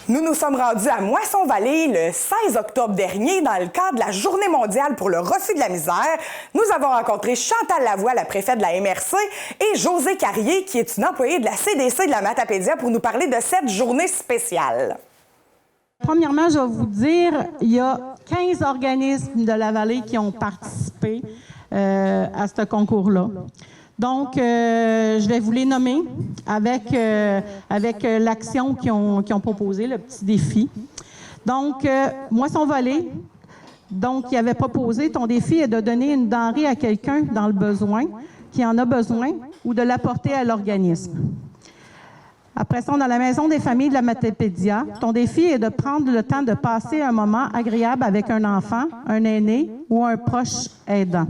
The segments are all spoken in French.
Nous nous sommes rendus à Moisson-Vallée le 16 octobre dernier dans le cadre de la Journée mondiale pour le refus de la misère. Nous avons rencontré Chantal Lavoie, la préfète de la MRC, et Josée Carrier, qui est une employée de la CDC de la Matapédia, pour nous parler de cette journée spéciale. Premièrement, je vais vous dire, il y a 15 organismes de la vallée qui ont participé à ce concours-là. Donc, je vais vous les nommer avec l'action qu'ils ont proposé, le petit défi. Donc, Moisson-Vallée, donc, il avait proposé, ton défi est de donner une denrée à quelqu'un dans le besoin, qui en a besoin, ou de l'apporter à l'organisme. Après ça, on a la Maison des familles de la Matapédia. Ton défi est de prendre le temps de passer un moment agréable avec un enfant, un aîné ou un proche aidant.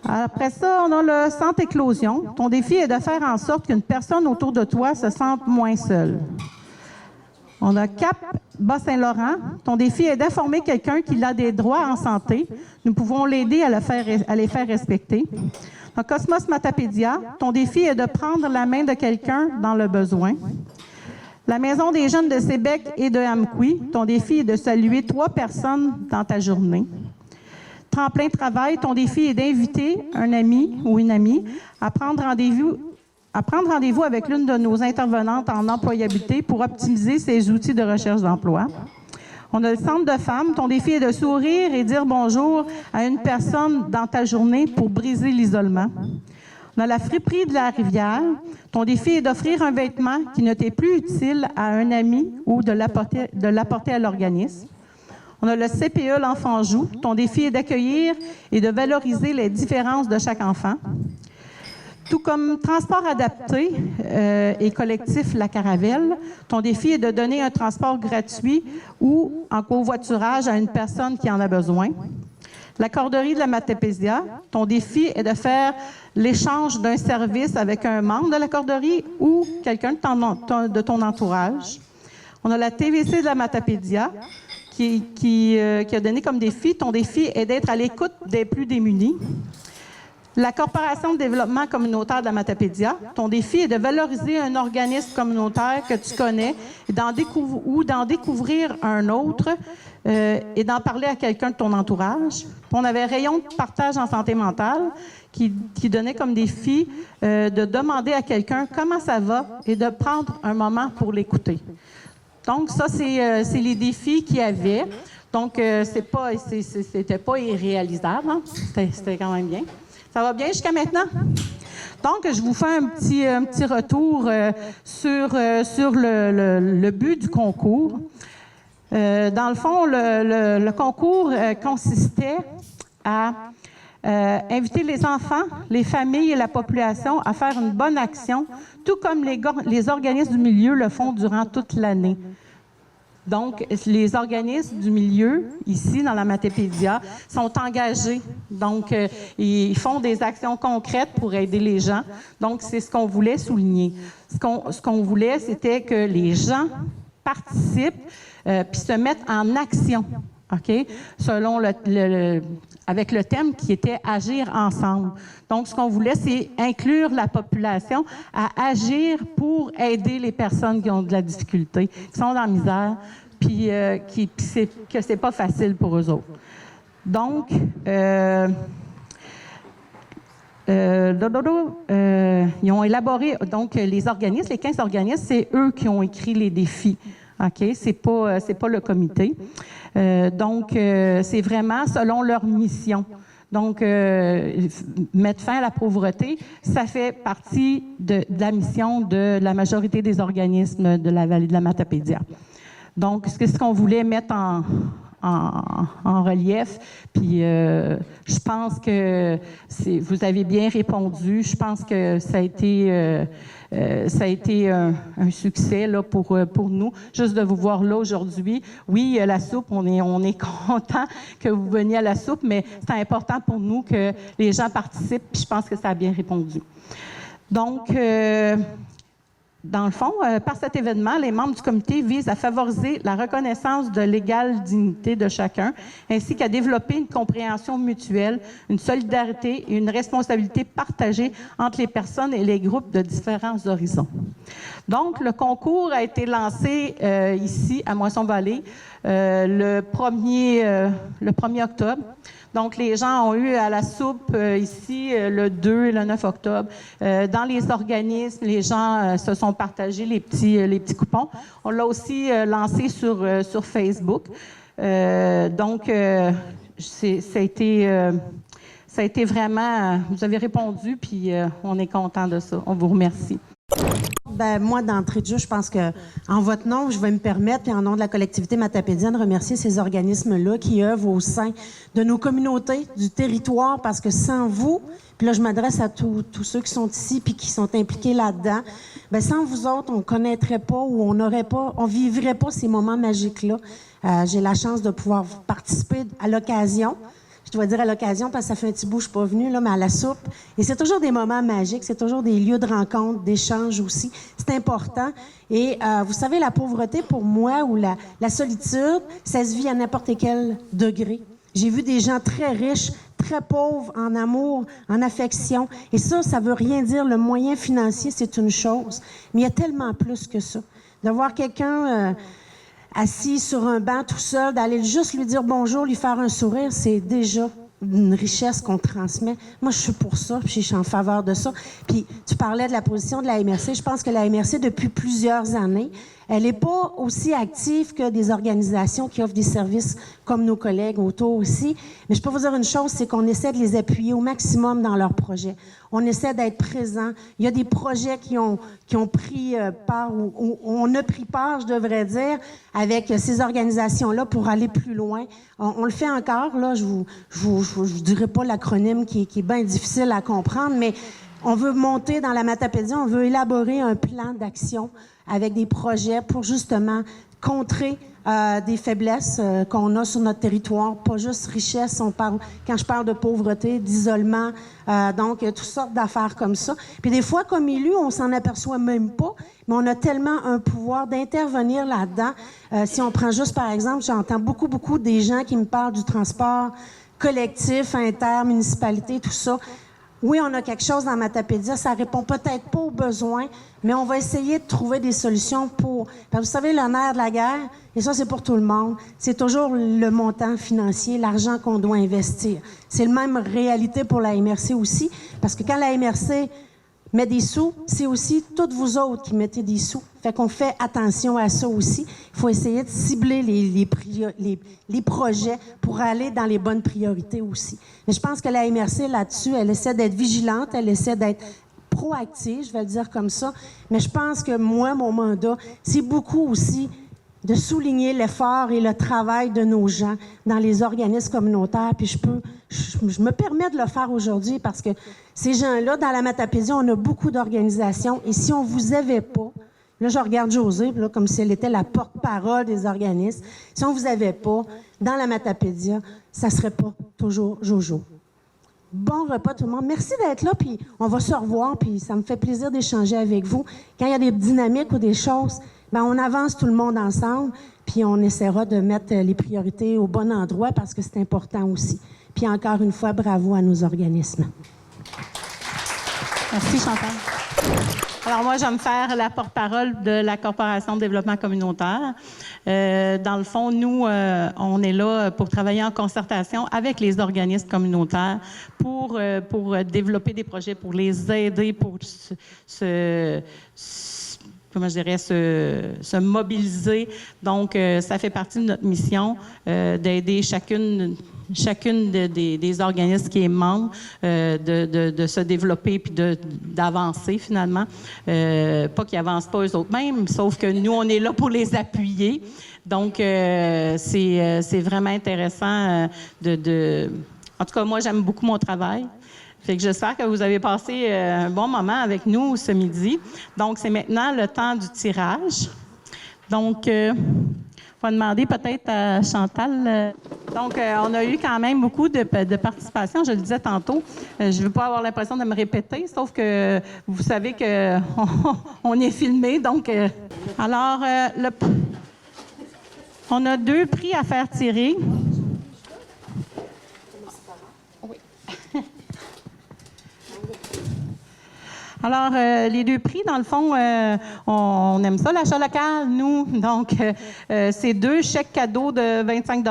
Après ça, on a le Centre Éclosion. Ton défi est de faire en sorte qu'une personne autour de toi se sente moins seule. On a Cap Bas-Saint-Laurent. Ton défi est d'informer quelqu'un qu'il a des droits en santé. Nous pouvons l'aider à les faire respecter. Donc, Cosmos Matapédia, ton défi est de prendre la main de quelqu'un dans le besoin. La Maison des jeunes de Sébec et de Amqui, ton défi est de saluer 3 personnes dans ta journée. Tremplin Travail, ton défi est d'inviter un ami ou une amie à prendre rendez-vous avec l'une de nos intervenantes en employabilité pour optimiser ses outils de recherche d'emploi. On a le Centre de femmes. Ton défi est de sourire et dire bonjour à une personne dans ta journée pour briser l'isolement. On a la friperie de la Rivière. Ton défi est d'offrir un vêtement qui ne t'est plus utile à un ami ou de l'apporter à l'organisme. On a le CPE L'Enfant Joue. Ton défi est d'accueillir et de valoriser les différences de chaque enfant. Tout comme Transport adapté et collectif La Caravelle, ton défi est de donner un transport gratuit ou en covoiturage à une personne qui en a besoin. La Corderie de la Matapédia, ton défi est de faire l'échange d'un service avec un membre de la Corderie ou quelqu'un de ton entourage. On a la TVC de la Matapédia qui a donné comme défi, ton défi est d'être à l'écoute des plus démunis. La Corporation de développement communautaire de la Matapédia, ton défi est de valoriser un organisme communautaire que tu connais ou d'en découvrir un autre et d'en parler à quelqu'un de ton entourage. Puis on avait Rayon de partage en santé mentale qui donnait comme défi de demander à quelqu'un comment ça va et de prendre un moment pour l'écouter. Donc ça, c'est les défis qu'il y avait. Donc, c'était pas irréalisable. Hein? C'était quand même bien. Ça va bien jusqu'à maintenant? Donc, je vous fais un petit retour sur le but du concours. Dans le fond, le concours consistait à inviter les enfants, les familles et la population à faire une bonne action, tout comme les organismes du milieu le font durant toute l'année. Donc, les organismes du milieu, ici, dans la Matapédia, sont engagés. Donc, ils font des actions concrètes pour aider les gens. Donc, c'est ce qu'on voulait souligner. Ce qu'on voulait, c'était que les gens participent puis se mettent en action, OK? Selon avec le thème qui était « Agir ensemble ». Donc, ce qu'on voulait, c'est inclure la population à agir pour aider les personnes qui ont de la difficulté, qui sont dans la misère, puis que c'est pas facile pour eux autres. Donc, ils ont élaboré, donc les organismes, les 15 organismes, c'est eux qui ont écrit les défis. OK? C'est pas le comité. Donc, c'est vraiment selon leur mission. Donc, mettre fin à la pauvreté, ça fait partie de la mission de la majorité des organismes de la vallée de la Matapédia. Donc, c'est ce qu'on voulait mettre en relief. Puis, je pense que vous avez bien répondu. Je pense que ça a été un succès là, pour nous, juste de vous voir là aujourd'hui. Oui, la soupe, on est content que vous veniez à la soupe, mais c'est important pour nous que les gens participent, puis je pense que ça a bien répondu. Donc, Dans le fond, par cet événement, les membres du comité visent à favoriser la reconnaissance de l'égale dignité de chacun, ainsi qu'à développer une compréhension mutuelle, une solidarité et une responsabilité partagée entre les personnes et les groupes de différents horizons. Donc, le concours a été lancé ici, à Moisson-Vallée, le 1er octobre. Donc, les gens ont eu à la soupe ici le 2 et le 9 octobre. Dans les organismes, les gens se sont partagés les petits coupons. On l'a aussi lancé sur Facebook. Donc, ça a été vraiment... vous avez répondu, puis on est content de ça. On vous remercie. Ben, moi, d'entrée de jeu, je pense que en votre nom, je vais me permettre, puis en nom de la collectivité matapédienne, remercier ces organismes-là qui œuvrent au sein de nos communautés, du territoire, parce que sans vous, puis là, je m'adresse à tous ceux qui sont ici puis qui sont impliqués là-dedans, ben, sans vous autres, on connaîtrait pas ou on vivrait pas ces moments magiques-là. J'ai la chance de pouvoir participer à l'occasion. Je dois dire à l'occasion, parce que ça fait un petit bout que je suis pas venue, là, mais à la soupe. Et c'est toujours des moments magiques, c'est toujours des lieux de rencontre, d'échange aussi. C'est important. Et vous savez, la pauvreté, pour moi, ou la solitude, ça se vit à n'importe quel degré. J'ai vu des gens très riches, très pauvres en amour, en affection. Et ça veut rien dire. Le moyen financier, c'est une chose. Mais il y a tellement plus que ça. De voir quelqu'un... assis sur un banc tout seul, d'aller juste lui dire bonjour, lui faire un sourire, c'est déjà une richesse qu'on transmet. Moi, je suis pour ça, puis je suis en faveur de ça. Puis, tu parlais de la position de la MRC. Je pense que la MRC, depuis plusieurs années, elle n'est pas aussi active que des organisations qui offrent des services comme nos collègues autour aussi. Mais je peux vous dire une chose, c'est qu'on essaie de les appuyer au maximum dans leurs projets. On essaie d'être présent. Il y a des projets qui ont pris part, ou on a pris part, je devrais dire, avec ces organisations-là pour aller plus loin. On le fait encore, là. Je vous dirai pas l'acronyme qui est bien difficile à comprendre, mais on veut monter dans la Matapédie, on veut élaborer un plan d'action avec des projets pour justement contrer des faiblesses qu'on a sur notre territoire, pas juste richesse. Quand je parle de pauvreté, d'isolement, donc toutes sortes d'affaires comme ça. Puis des fois, comme élus, on s'en aperçoit même pas, mais on a tellement un pouvoir d'intervenir là-dedans. Si on prend juste, par exemple, j'entends beaucoup des gens qui me parlent du transport collectif, intermunicipalité, tout ça. Oui, on a quelque chose dans Matapédia, ça répond peut-être pas aux besoins, mais on va essayer de trouver des solutions pour... Parce que vous savez, le nerf de la guerre, et ça, c'est pour tout le monde, c'est toujours le montant financier, l'argent qu'on doit investir. C'est la même réalité pour la MRC aussi, parce que quand la MRC met des sous, c'est aussi toutes vous autres qui mettez des sous. Fait qu'on fait attention à ça aussi. Il faut essayer de cibler les projets pour aller dans les bonnes priorités aussi. Mais je pense que la MRC, là-dessus, elle essaie d'être vigilante, elle essaie d'être proactive, je vais le dire comme ça. Mais je pense que moi, mon mandat, c'est beaucoup aussi de souligner l'effort et le travail de nos gens dans les organismes communautaires. Puis je me permets de le faire aujourd'hui parce que ces gens-là, dans la Matapédie, on a beaucoup d'organisations. Et si on vous avait pas, là, je regarde Josée, là, comme si elle était la porte-parole des organismes. Si on vous avait pas, dans la Matapédia, ça serait pas toujours Jojo. Bon repas tout le monde. Merci d'être là, puis on va se revoir, puis ça me fait plaisir d'échanger avec vous. Quand il y a des dynamiques ou des choses, bien, on avance tout le monde ensemble, puis on essaiera de mettre les priorités au bon endroit parce que c'est important aussi. Puis encore une fois, bravo à nos organismes. Merci, Chantal. Alors moi, je vais me faire la porte-parole de la Corporation de développement communautaire. Dans le fond, nous, on est là pour travailler en concertation avec les organismes communautaires pour développer des projets, pour les aider, pour se mobiliser. Donc, ça fait partie de notre mission d'aider chacune des organismes qui est membre de se développer puis d'avancer finalement. Pas qu'ils avancent pas eux autres mêmes, sauf que nous, on est là pour les appuyer. Donc, c'est vraiment intéressant En tout cas, moi, j'aime beaucoup mon travail. Fait que j'espère que vous avez passé un bon moment avec nous ce midi. Donc, c'est maintenant le temps du tirage. Donc, va demander peut-être à Chantal. Donc, on a eu quand même beaucoup de participation, je le disais tantôt. Je ne veux pas avoir l'impression de me répéter, sauf que vous savez qu'on est filmé. Donc, alors, on a 2 prix à faire tirer. Alors, les 2 prix, dans le fond, on aime ça, l'achat local, nous. Donc, c'est 2 chèques cadeaux de 25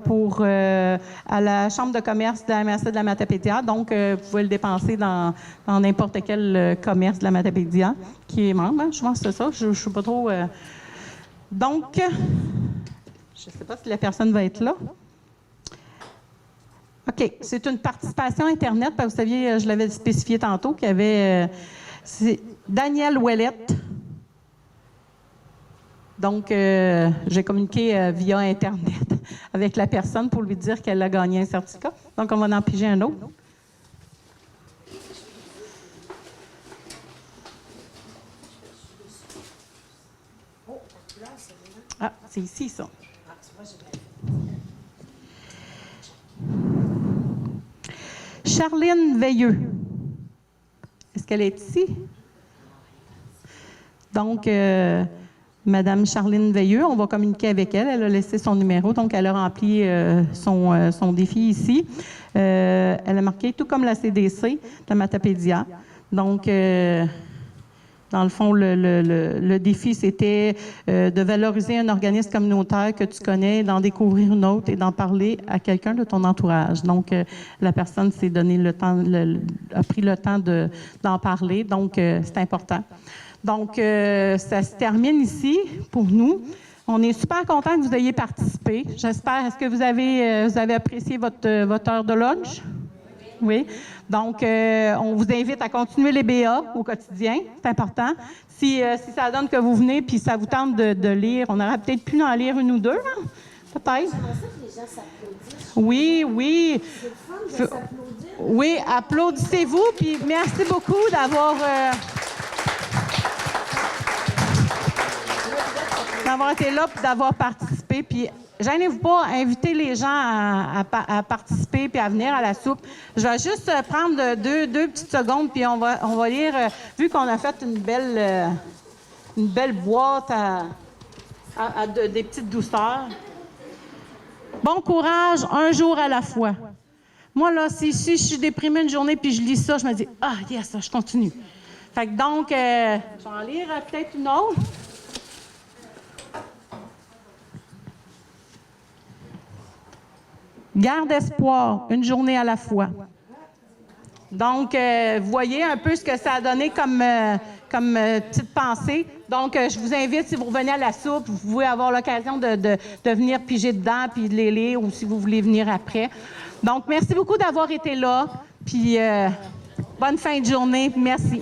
pour à la Chambre de commerce de la MRC de la Matapédia. Donc, vous pouvez le dépenser dans n'importe quel commerce de la Matapédia qui est membre. Hein? Je pense que c'est ça. Je ne sais pas trop. Donc, je ne sais pas si la personne va être là. OK. C'est une participation Internet. Vous saviez, je l'avais spécifié tantôt, qu'il y avait... c'est Daniel Ouellette. Donc, j'ai communiqué via Internet avec la personne pour lui dire qu'elle a gagné un certificat. Donc, on va en piger un autre. Ah, c'est ici, ça. Charline Veilleux. Est-ce qu'elle est ici? Donc, Madame Charline Veilleux, on va communiquer avec elle. Elle a laissé son numéro, donc elle a rempli son défi ici. Elle a marqué tout comme la CDC, la Matapédia. Donc, dans le fond, le défi, c'était de valoriser un organisme communautaire que tu connais, d'en découvrir une autre et d'en parler à quelqu'un de ton entourage. Donc, la personne s'est donné le temps, a pris le temps d'en parler. Donc, c'est important. Donc, ça se termine ici pour nous. On est super contents que vous ayez participé. J'espère. Est-ce que vous avez apprécié votre heure de lunch? Oui. Donc, on vous invite à continuer les BA au quotidien. C'est important. Si ça donne que vous venez puis ça vous tente de lire, on aurait peut-être pu en lire une ou deux, hein? Peut-être. Oui, oui. Oui, applaudissez-vous. Puis merci beaucoup d'avoir été là et d'avoir participé. Puis gênez-vous pas, invitez les gens à participer puis à venir à la soupe. Je vais juste prendre deux petites secondes puis on va lire, vu qu'on a fait une belle boîte des petites douceurs. Bon courage, un jour à la fois. Moi, là, si je suis déprimée une journée puis je lis ça, je me dis « Ah, yes, je continue. » Fait que donc, je vais en lire peut-être une autre. Garde espoir, une journée à la fois. Donc, vous voyez un peu ce que ça a donné comme petite pensée. Donc, je vous invite, si vous revenez à la soupe, vous pouvez avoir l'occasion de venir piger dedans puis de les lire ou si vous voulez venir après. Donc, merci beaucoup d'avoir été là. Puis, bonne fin de journée. Merci.